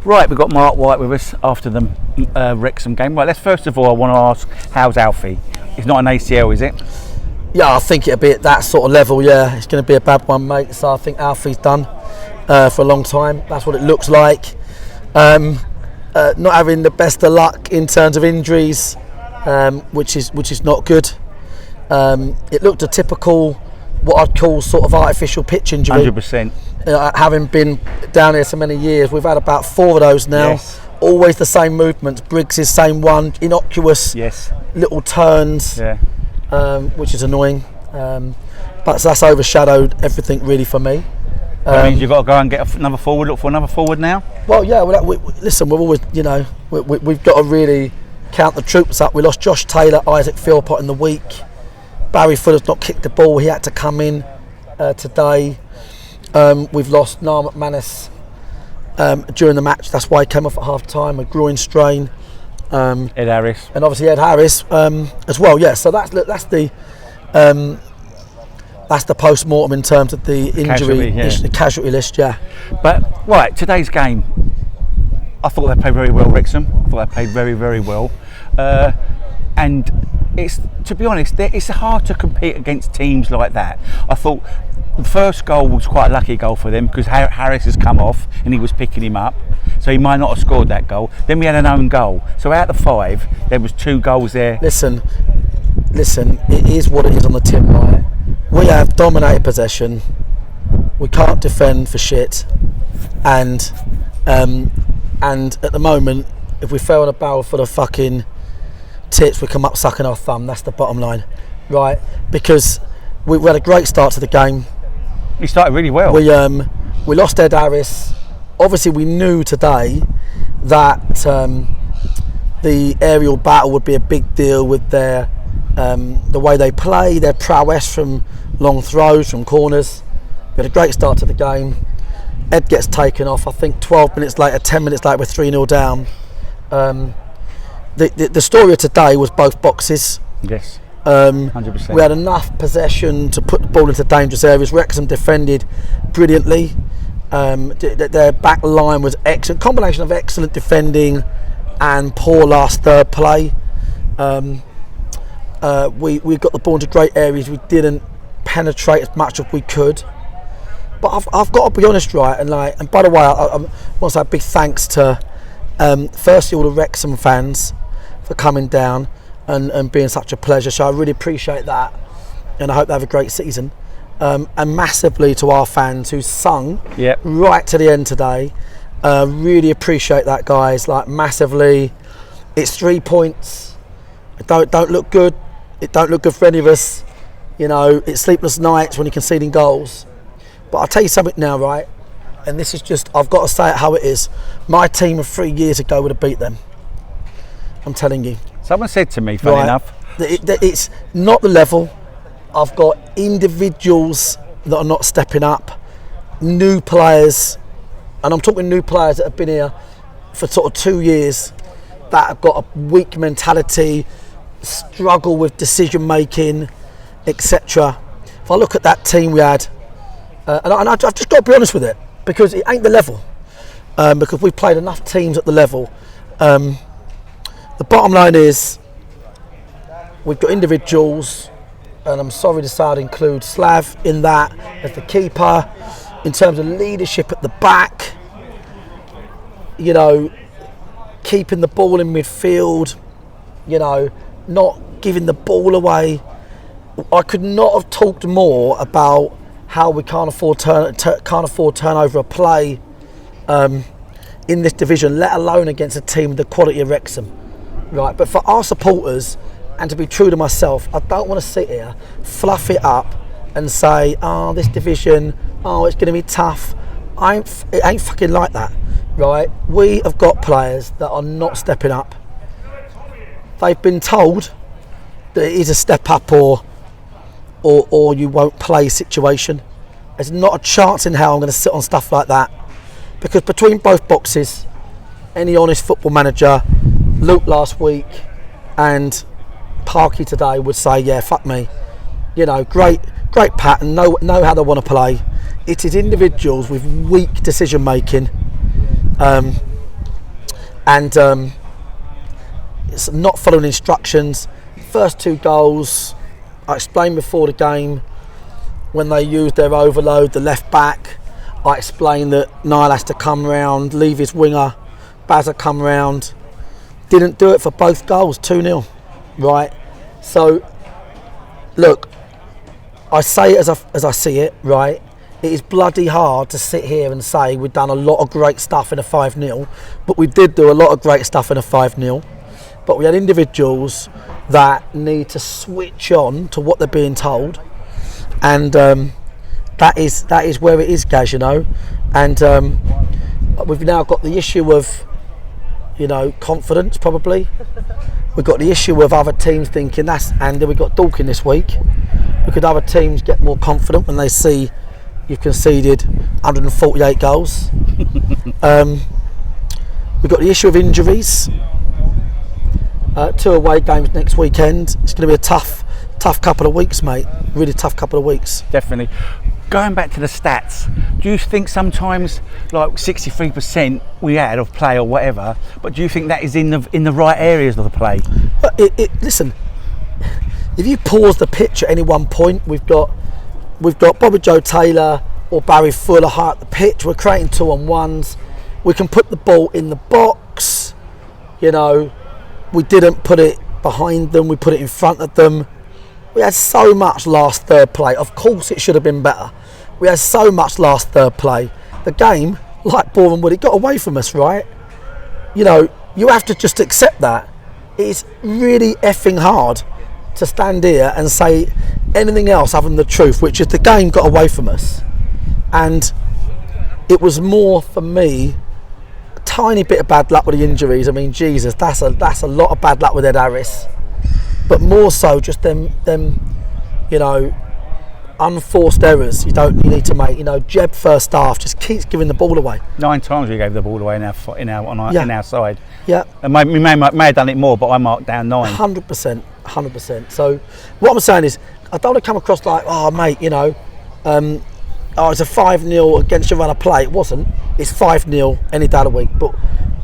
Right, we've got Mark White with us after the Wrexham game. Right, let's first of all, I want to ask, how's Alfie? It's not an ACL, is it? Yeah, I think it'll be at that sort of level, yeah. It's going to be a bad one, mate. So I think Alfie's done for a long time. That's what it looks like. Not having the best of luck in terms of injuries, which is not good. It looked a typical, what I'd call sort of artificial pitch injury. 100%. Having been down here so many years, we've had about 4 of those now. Yes. Always the same movements. Briggs is same one, innocuous. Yes. Little turns. Yeah. Which is annoying. But that's overshadowed everything really for me. That means you've got to go and get another forward. Look for another forward now. Well, yeah. Listen, we've always, we've got to really count the troops up. We lost Josh Taylor, Isaac Philpott in the week. Barry Fuller's not kicked the ball. He had to come in today. We've lost Niall McManus during the match. That's why he came off at half time, a groin strain. Ed Harris. And obviously Ed Harris as well. Yeah, so that's the post-mortem in terms of the injury, the casualty list. Yeah. But right, today's game, I thought they played very well. Wrexham, I thought they played very, very well. And it's, to be honest, it's hard to compete against teams like that. I thought the first goal was quite a lucky goal for them because Harris has come off and he was picking him up, so he might not have scored that goal. Then we had an own goal. So out of 5, there was 2 goals there. Listen, it is what it is on the tin, right? We have dominated possession. We can't defend for shit, and at the moment, if we fell in a barrel for the fucking tits, we come up sucking our thumb. That's the bottom line, right? Because we had a great start to the game. He started really well. We lost Ed Harris. Obviously, we knew today that the aerial battle would be a big deal with their the way they play, their prowess from long throws, from corners. We had a great start to the game. Ed gets taken off. I think 12 minutes later, 10 minutes later, we're 3-0 down. The story of today was both boxes. Yes. 100%. We had enough possession to put the ball into dangerous areas. Wrexham defended brilliantly. Their back line was excellent. Combination of excellent defending and poor last third play. We got the ball into great areas. We didn't penetrate as much as we could. But I've got to be honest, right? And by the way, I want to say a big thanks to firstly all the Wrexham fans for coming down and being such a pleasure. So I really appreciate that, and I hope they have a great season. And massively to our fans who sung right to the end today. Really appreciate that, guys. Like massively. It's 3 points. It don't look good. It don't look good for any of us. It's sleepless nights when you're conceding goals. But I'll tell you something now, right? And this is just, I've got to say it how it is. My team of 3 years ago would have beat them. I'm telling you. Someone said to me, funny enough, it's not the level. I've got individuals that are not stepping up, new players, and I'm talking new players that have been here for sort of 2 years that have got a weak mentality, struggle with decision making, etc. If I look at that team we had, and I've just got to be honest with it, because it ain't the level, because we've played enough teams at the level. The bottom line is we've got individuals, and I'm sorry to say I'd include Slav in that as the keeper, in terms of leadership at the back, keeping the ball in midfield, not giving the ball away. I could not have talked more about how we can't afford turnover of play in this division, let alone against a team with the quality of Wrexham. Right, but for our supporters, and to be true to myself, I don't want to sit here, fluff it up, and say, this division, it's going to be tough. It ain't fucking like that, right? We have got players that are not stepping up. They've been told that it is a step up or you won't play situation. There's not a chance in hell I'm going to sit on stuff like that, because between both boxes, any honest football manager, Luke last week and Parky today, would say, yeah, fuck me. Great pattern, know how they want to play. It is individuals with weak decision making. and it's not following instructions. First 2 goals, I explained before the game, when they used their overload, the left back, I explained that Niall has to come round, leave his winger, Bazza come round. Didn't do it for both goals, 2-0, right? So, look, I say it as I see it, right? It is bloody hard to sit here and say we've done a lot of great stuff in a 5-0, but we did do a lot of great stuff in a 5-0. But we had individuals that need to switch on to what they're being told, and that is where it is, Gaz, you know. And we've now got the issue of, you know, confidence probably. We've got the issue of other teams thinking and then we've got Dorking this week. Could other teams get more confident when they see you've conceded 148 goals? We've got the issue of injuries. 2 away games next weekend. It's going to be a tough couple of weeks, mate. Really tough couple of weeks. Definitely. Going back to the stats, do you think sometimes, like 63% we had of play or whatever, but do you think that is in the right areas of the play? But listen, if you pause the pitch at any one point, we've got Bobby Joe Taylor or Barry Fuller high up the pitch. We're creating 2-on-1s. We can put the ball in the box. You know, we didn't put it behind them. We put it in front of them. We had so much last third play. Of course, it should have been better. We had so much last third play. The game, like Boreham Wood, it got away from us, right? You know, you have to just accept that. It's really effing hard to stand here and say anything else other than the truth, which is the game got away from us. And it was more, for me, a tiny bit of bad luck with the injuries. I mean, Jesus, that's a lot of bad luck with Ed Harris. But more so just them, you know, unforced errors you need to make. You know, Jeb first half just keeps giving the ball away. 9 times we gave the ball away in our side. Yeah. And we may have done it more, but I marked down 9. 100%. So what I'm saying is, I don't want to come across like, oh mate, you know, it's a 5-0 against your run of play. It wasn't. It's 5-0 any day of the week. But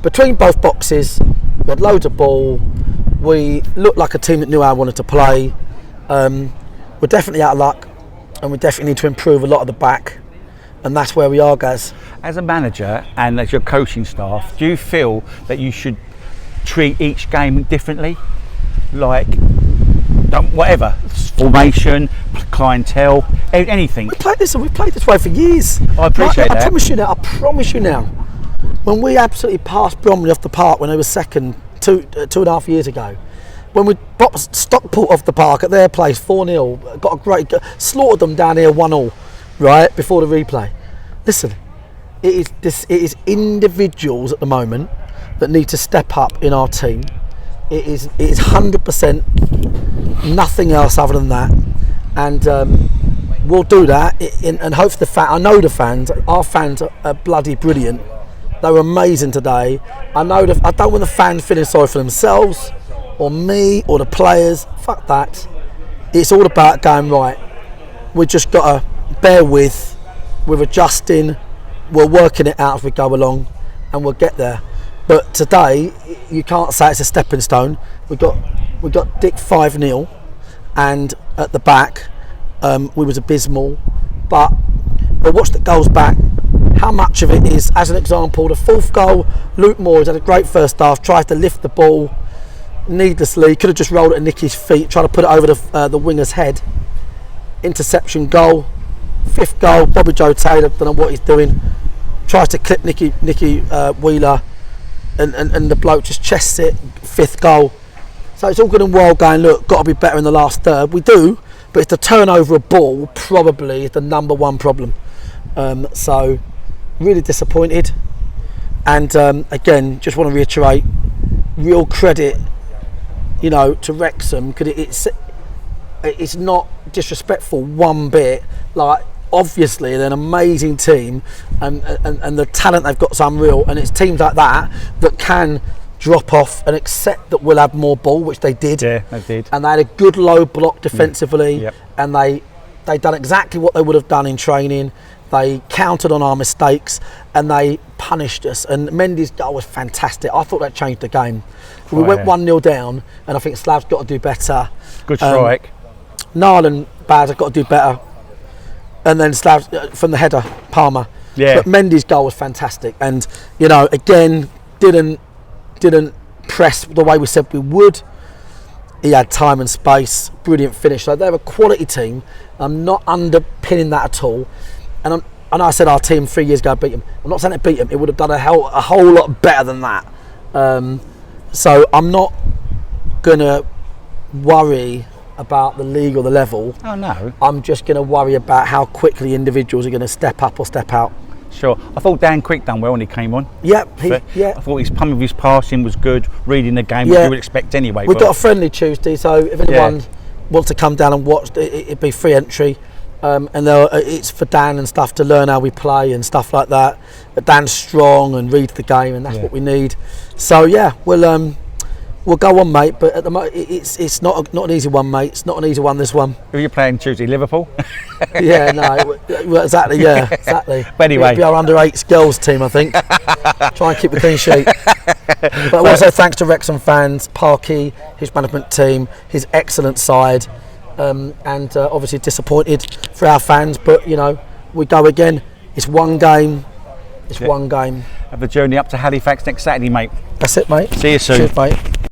between both boxes, we had loads of ball. We looked like a team that knew how I wanted to play. We're definitely out of luck, and we definitely need to improve a lot of the back, and that's where we are, guys. As a manager and as your coaching staff, do you feel that you should treat each game differently? Like, whatever, formation, clientele, anything. We've played this way for years. I appreciate that. I promise you now. When we absolutely passed Bromley off the park when they were second 2.5 years ago, when we boxed Stockport off the park at their place 4-0, got a great slaughtered them down here 1-0, right before the replay. Listen, it is individuals at the moment that need to step up in our team. It is 100% nothing else other than that, and we'll do that. And hopefully our fans are bloody brilliant. They were amazing today. I don't want the fans feeling sorry for themselves or me or the players. Fuck that. It's all about going right. We just got to bear with. We're adjusting. We're working it out as we go along, and we'll get there. But today, you can't say it's a stepping stone. We got Dick 5-0, and at the back, we was abysmal. But watch the goals back. How much of it is, as an example, the 4th goal, Luke Moore had a great first half, tries to lift the ball needlessly, could have just rolled it at Nicky's feet, tried to put it over the winger's head. Interception goal. 5th goal, Bobby Joe Taylor, don't know what he's doing, tries to clip Nicky Wheeler, and the bloke just chests it. 5th goal. So it's all good and well going, look, got to be better in the last third. We do, but it's the turnover of ball probably is the number one problem. So really disappointed, and again, just want to reiterate, real credit, you know, to Wrexham, because it's not disrespectful one bit. Like, obviously they're an amazing team, and the talent they've got is unreal, and it's teams like that can drop off and accept that we'll have more ball, which they did. Yeah, they did. And they had a good low block defensively, Yep. and they done exactly what they would have done in training. They countered on our mistakes and they punished us. And Mendy's goal was fantastic. I thought that changed the game. We went 1-0 down, and I think Slav's got to do better. Good strike. Narland bad, I've got to do better. And then Slav from the header, Palmer. Yeah. But Mendy's goal was fantastic, and you know, again, didn't press the way we said we would. He had time and space, brilliant finish. So they're a quality team. I'm not underpinning that at all. And I know I said our team 3 years ago beat them. I'm not saying it beat them. It would have done a whole lot better than that. So I'm not gonna worry about the league or the level. Oh no. I'm just going to worry about how quickly individuals are going to step up or step out. Sure. I thought Dan Quick done well when he came on. Yep. I thought some of his passing was good, reading the game, which you would expect anyway. We've got a friendly Tuesday, so if anyone wants to come down and watch, it'd be free entry. And it's for Dan and stuff to learn how we play and stuff like that. But Dan's strong and reads the game, and that's what we need. So yeah, we'll go on, mate. But at the moment, it's not an easy one, mate. It's not an easy one. This one. Who are you playing Tuesday? Liverpool. Yeah, no, well, exactly. Yeah, exactly. But anyway, it'll be our under-8s girls team, I think. Try and keep the clean sheet. But also thanks to Wrexham fans, Parky, his management team, his excellent side, and obviously disappointed for our fans. But you know, we go again. It's one game. It's one game. Have the journey up to Halifax next Saturday, mate. That's it, mate. See you soon. Cheers, mate.